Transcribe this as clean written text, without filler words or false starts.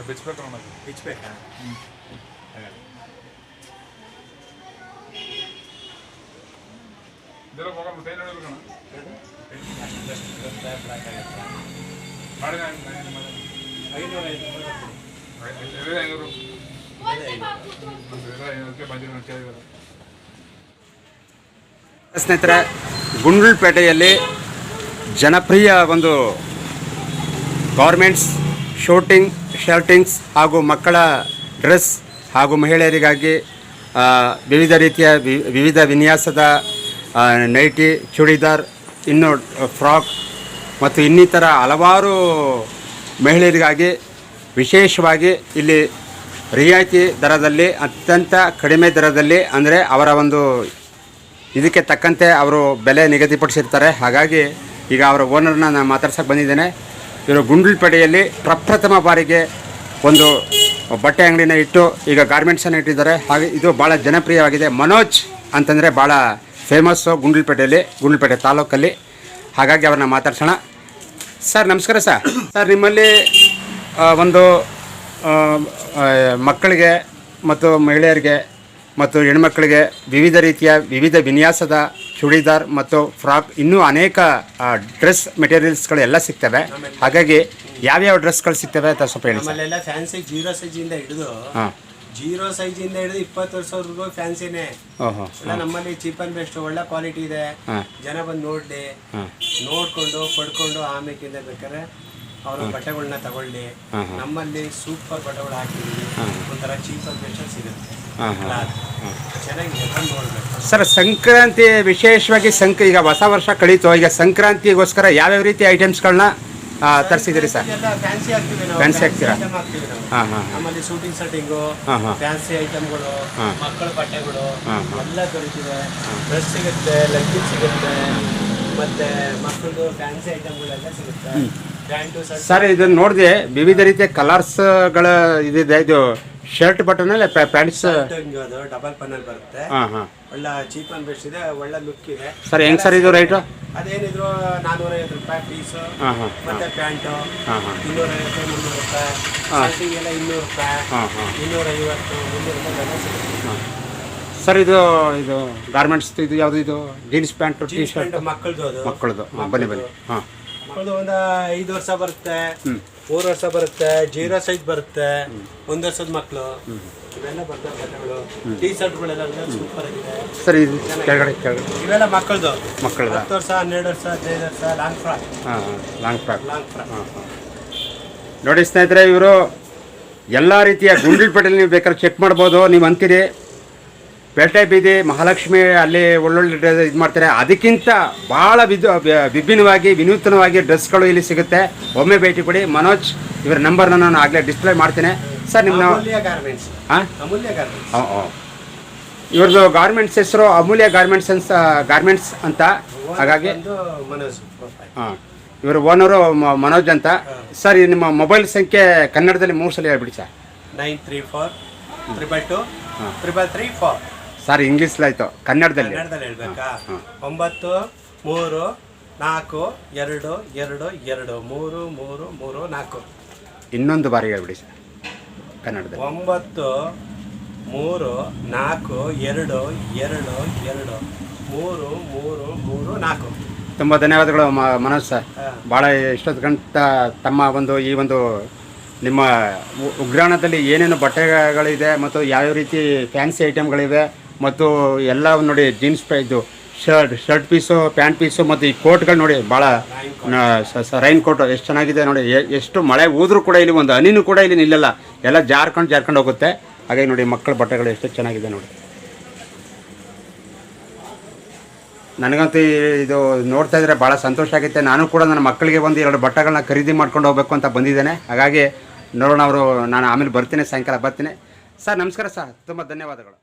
ಬಿಚ್ಚಬೇಕು ಅನ್ನೋದು ಬಿಚ್ಚಬೇಕಾ? ಇದೆಲ್ಲ ಹೋಗೋಣ ಮತ್ತೆ ಏನು ಹೇಳಬೇಕು ಸ್ನೇಹಿತರೆ, ಗುಂಡ್ಲುಪೇಟೆಯಲ್ಲಿ ಜನಪ್ರಿಯ ಒಂದು ಗಾರ್ಮೆಂಟ್ಸ್, ಶೂಟಿಂಗ್, ಶರ್ಟಿಂಗ್ಸ್ ಹಾಗೂ ಮಕ್ಕಳ ಡ್ರೆಸ್ ಹಾಗೂ ಮಹಿಳೆಯರಿಗಾಗಿ ವಿವಿಧ ರೀತಿಯ ವಿವಿಧ ವಿನ್ಯಾಸದ ನೈಟಿ, ಚೂಡಿದಾರ್, ಇನ್ನು ಫ್ರಾಕ್ ಮತ್ತು ಇನ್ನಿತರ ಹಲವಾರು ಮಹಿಳೆಯರಿಗಾಗಿ ವಿಶೇಷವಾಗಿ ಇಲ್ಲಿ ರಿಯಾಯಿತಿ ದರದಲ್ಲಿ, ಅತ್ಯಂತ ಕಡಿಮೆ ದರದಲ್ಲಿ, ಅಂದರೆ ಅವರ ಒಂದು ಇದಕ್ಕೆ ತಕ್ಕಂತೆ ಅವರು ಬೆಲೆ ನಿಗದಿಪಡಿಸಿರ್ತಾರೆ. ಹಾಗಾಗಿ ಈಗ ಅವರ ಓನರ್ನ ನಾನು ಮಾತಾಡ್ಸೋಕ್ಕೆ ಬಂದಿದ್ದೇನೆ. ಇವರು ಗುಂಡ್ಲುಪೇಟೆಯಲ್ಲಿ ಪ್ರಪ್ರಥಮ ಬಾರಿಗೆ ಒಂದು ಬಟ್ಟೆ ಅಂಗಡಿನ ಇಟ್ಟು ಈಗ ಗಾರ್ಮೆಂಟ್ಸನ್ನು ಇಟ್ಟಿದ್ದಾರೆ. ಹಾಗೆ ಇದು ಭಾಳ ಜನಪ್ರಿಯವಾಗಿದೆ. ಮನೋಜ್ ಅಂತಂದರೆ ಭಾಳ ಫೇಮಸ್ಸು ಗುಂಡ್ಲುಪೇಟೆ ತಾಲೂಕಲ್ಲಿ. ಹಾಗಾಗಿ ಅವ್ರನ್ನ ಮಾತಾಡ್ಸೋಣ. ಸರ್ ನಮಸ್ಕಾರ. ಸರ್ ನಿಮ್ಮಲ್ಲಿ ಒಂದು ಮಕ್ಕಳಿಗೆ ಮತ್ತು ಮಹಿಳೆಯರಿಗೆ ಮತ್ತು ಹೆಣ್ಮಕ್ಕಳಿಗೆ ವಿವಿಧ ರೀತಿಯ ವಿವಿಧ ವಿನ್ಯಾಸದ ಚೂಡಿದಾರ್ ಮತ್ತು ಫ್ರಾಕ್ ಇನ್ನೂ ಅನೇಕ ಡ್ರೆಸ್ ಮೆಟೀರಿಯಲ್ಸ್ಗಳು ಎಲ್ಲ ಸಿಗ್ತವೆ. ಹಾಗಾಗಿ ಯಾವ್ಯಾವ ಡ್ರೆಸ್ಗಳು ಸಿಗ್ತವೆ ಅಂತ ಸ್ವಲ್ಪ ಹೇಳಿ. ನಮ್ಮಲ್ಲೆಲ್ಲ ಫ್ಯಾನ್ಸಿ 0 ಸೈಜಿಂದ ಹಿಡಿದು 0 ಸೈಜಿಂದ ಹಿಡಿದು 20 ವರ್ಷವರೆಗೂ ಫ್ಯಾನ್ಸಿನೇ. ನಮ್ಮಲ್ಲಿ ಚೀಪ್ ಅಂಡ್ ಬೆಸ್ಟ್ ಒಳ್ಳೆ ಕ್ವಾಲಿಟಿ ಇದೆ. ಜನ ಬಂದು ನೋಡಲಿ, ನೋಡ್ಕೊಂಡು ಪಡ್ಕೊಂಡು ಆಮೇಕಿಂದ ಬೇಕಾದ್ರೆ ಅವರು ಬಟ್ಟೆಗಳನ್ನ ತಗೊಳ್ಳಿ. ನಮ್ಮಲ್ಲಿ ಸೂಪರ್ ಬಟ್ಟೆಗಳು ಹಾಕಿದ್ದೀವಿ. ಒಂಥರ ಚೀಪ್ ಅಂಡ್ ಬೆಸ್ಟ್ ಸಿಗುತ್ತೆ. ಚೆನ್ನಾಗಿದೆ, ಬಂದು ನೋಡ್ಬೇಕು. ಸರ್ ಸಂಕ್ರಾಂತಿ ವಿಶೇಷವಾಗಿ ಈಗ ಹೊಸ ವರ್ಷ ಕಳೀತು. ಈಗ ಸಂಕ್ರಾಂತಿಗೋಸ್ಕರ ಯಾವ್ಯಾವ ರೀತಿ ಐಟಮ್ಸ್ಗಳನ್ನ ತರಿಸಿದ್ದೀರಿ ಸರ್? ಫ್ಯಾನ್ಸಿ ಹಾಕ್ತೀವಿ ನಾವು. ಫ್ಯಾನ್ಸಿ ಹಾಕ್ತೀರಾ? ನಮ್ಮಲ್ಲಿ ಶೂಟಿಂಗ್ ಸೆಟ್ಟಿಂಗು, ಫ್ಯಾನ್ಸಿ ಐಟಮ್ಗಳು, ಮಕ್ಕಳ ಬಟ್ಟೆಗಳು ಎಲ್ಲ ದೊರೀತಿದೆ. ಡ್ರೆಸ್ ಸಿಗುತ್ತೆ, ಲಗ್ಗಿನ್ ಸಿಗುತ್ತೆ, ಮತ್ತೆ ಮಕ್ಕಳದು ಫ್ಯಾನ್ಸಿ ಐಟಮ್ಗಳೆಲ್ಲ ಸಿಗುತ್ತೆ. ಪ್ಯಾಂಟು ಸರ್ ಇದನ್ನು ನೋಡಿದೆ, ವಿವಿಧ ರೀತಿಯ ಕಲರ್ಸ್ಗಳ ಇದಿದೆ. ಇದು ಶರ್ಟ್ ಬಟನ್ ಅಲ್ಲ ಪ್ಯಾಂಟ್ಸ್? ಡಬಲ್ ಪನ್ನಲ್ ಬರುತ್ತೆ. ಒಳ್ಳೆ ಚೀಪ್ ಅಂಡ್ ಬೆಸ್ಟ್ ಇದೆ, ಒಳ್ಳೆ ಲುಕ್ ಇದೆ. ಸರ್ ಹೆಂಗ್ ಸರ್ ಇದು ರೇಟು? ಅದೇನಿದ್ರು 450 ರೂಪಾಯಿ ಪೀಸು. ಮತ್ತೆ ಪ್ಯಾಂಟು 250, 300 ರೂಪಾಯಿ. ಶರ್ಟಿಂಗ್ ಎಲ್ಲ 200 ರೂಪಾಯಿ, 250, 300 ರೂಪಾಯಿ ಸಿಗುತ್ತೆ. ಸರ್ ಇದು ಗಾರ್ಮೆಂಟ್ಸ್ ಇದು ಯಾವುದು? ಇದು ಜೀನ್ಸ್ ಪ್ಯಾಂಟು, ಟೀ ಶರ್ಟ್ ಮಕ್ಕಳದು. ಬನ್ನಿ. ಮಕ್ಕಳದು ಒಂದು 5 ವರ್ಷ ಬರುತ್ತೆ, 4 ವರ್ಷ ಬರುತ್ತೆ, 0 ಸೈಜ್ ಬರುತ್ತೆ, 1 ವರ್ಷದ ಮಕ್ಕಳು ಇವೆಲ್ಲ ಬರ್ತವೆ ಬಟ್ಟೆಗಳು. ಟೀ ಶರ್ಟ್ಗಳೆಲ್ಲ ಸೂಪರ್ ಆಗಿದೆ. ಸರ್ ಇದು ಕೆಳಗಡೆ ಇವೆಲ್ಲ ಮಕ್ಕಳದು 10 ವರ್ಷ, 12 ವರ್ಷ, 15 ವರ್ಷ ಲಾಂಗ್ ಫ್ರಾಕ್. ಲಾಂಗ್ ಫ್ರಾಕ್ ನೋಡಿ ಸ್ನೇಹಿತರೆ, ಇವರು ಎಲ್ಲ ರೀತಿಯ ಗುಂಡ್ಲುಪೇಟೆಯಲ್ಲಿ ನೀವು ಬೇಕಾದ್ರೆ ಚೆಕ್ ಮಾಡ್ಬೋದು. ನೀವು ಅಂತೀರಿ ಪೇಟೆ ಬೀದಿ ಮಹಾಲಕ್ಷ್ಮಿ ಅಲ್ಲಿ ಒಳ್ಳೊಳ್ಳೆ ಇದು ಮಾಡ್ತಾರೆ, ಅದಕ್ಕಿಂತ ಭಾಳ ವಿಭಿನ್ನವಾಗಿ ವಿನೂತನವಾಗಿ ಡ್ರೆಸ್ಗಳು ಇಲ್ಲಿ ಸಿಗುತ್ತೆ. ಒಮ್ಮೆ ಭೇಟಿ ಕೊಡಿ. ಮನೋಜ್ ಇವರ ನಂಬರ್ನ ನಾನು ಆಗಲೇ ಡಿಸ್ಪ್ಲೇ ಮಾಡ್ತೇನೆ. ಸರ್ ನಿಮ್ಮ ಇವ್ರದ್ದು ಗಾರ್ಮೆಂಟ್ಸ್ ಹೆಸರು ಅಮೂಲ್ಯ ಗಾರ್ಮೆಂಟ್ಸ್ ಅಂತ. ಹಾಗಾಗಿ ಇವರ ಓನರು ಮನೋಜ್ ಅಂತ. ಸರ್ ನಿಮ್ಮ ಮೊಬೈಲ್ ಸಂಖ್ಯೆ ಕನ್ನಡದಲ್ಲಿ 3 ಸಲ ಹೇಳ್ಬಿಡಿ ಸರ್. 934222334. ಸರ್ ಇಂಗ್ಲೀಷ್ಲಾಯ್ತು, ಕನ್ನಡದಲ್ಲಿ ಹೇಳ್ಬೇಕಾ? 9342232334. ಇನ್ನೊಂದು ಬಾರಿ ಹೇಳ್ಬಿಡಿ ಸರ್ ಕನ್ನಡದಲ್ಲಿ. 9342232334. ತುಂಬ ಧನ್ಯವಾದಗಳು ಮನೋಜ್ ಸರ್. ಭಾಳ ಇಷ್ಟೊತ್ತು ಗಂಟ ತಮ್ಮ ಈ ಒಂದು ನಿಮ್ಮ ಉಗ್ರಾಣದಲ್ಲಿ ಏನೇನು ಬಟ್ಟೆಗಳಿದೆ ಮತ್ತು ಯಾವ್ಯಾವ ರೀತಿ ಫ್ಯಾನ್ಸಿ ಐಟಮ್ಗಳಿವೆ ಮತ್ತು ಎಲ್ಲ ನೋಡಿ, ಜೀನ್ಸ್ ಇದು ಶರ್ಟ್ ಪೀಸು, ಪ್ಯಾಂಟ್ ಪೀಸು ಮತ್ತು ಈ ಕೋಟ್ಗಳು ನೋಡಿ, ಭಾಳ ರೈನ್ ಕೋಟು ಎಷ್ಟು ಚೆನ್ನಾಗಿದೆ ನೋಡಿ. ಎಷ್ಟು ಮಳೆ ಹೋದ್ರೂ ಕೂಡ ಇಲ್ಲಿ ಒಂದು ಹನಿನೂ ಕೂಡ ಇಲ್ಲಿ ನಿಲ್ಲಲ್ಲ, ಎಲ್ಲ ಜಾರ್ಕೊಂಡು ಹೋಗುತ್ತೆ. ಹಾಗಾಗಿ ನೋಡಿ ಮಕ್ಕಳ ಬಟ್ಟೆಗಳು ಎಷ್ಟು ಚೆನ್ನಾಗಿದೆ ನೋಡಿ. ನನಗಂತೂ ಇದು ನೋಡ್ತಾ ಇದ್ರೆ ಭಾಳ ಸಂತೋಷ ಆಗುತ್ತೆ. ನಾನು ಕೂಡ ನನ್ನ ಮಕ್ಕಳಿಗೆ 1-2 ಬಟ್ಟೆಗಳನ್ನ ಖರೀದಿ ಮಾಡ್ಕೊಂಡು ಹೋಗಬೇಕು ಅಂತ ಬಂದಿದ್ದೇನೆ. ಹಾಗಾಗಿ ನೋಡೋಣ, ನಾನು ಆಮೇಲೆ ಬರ್ತೀನಿ, ಸಾಯಂಕಾಲ ಬರ್ತೀನಿ. ಸರ್ ನಮಸ್ಕಾರ ಸರ್, ತುಂಬ ಧನ್ಯವಾದಗಳು.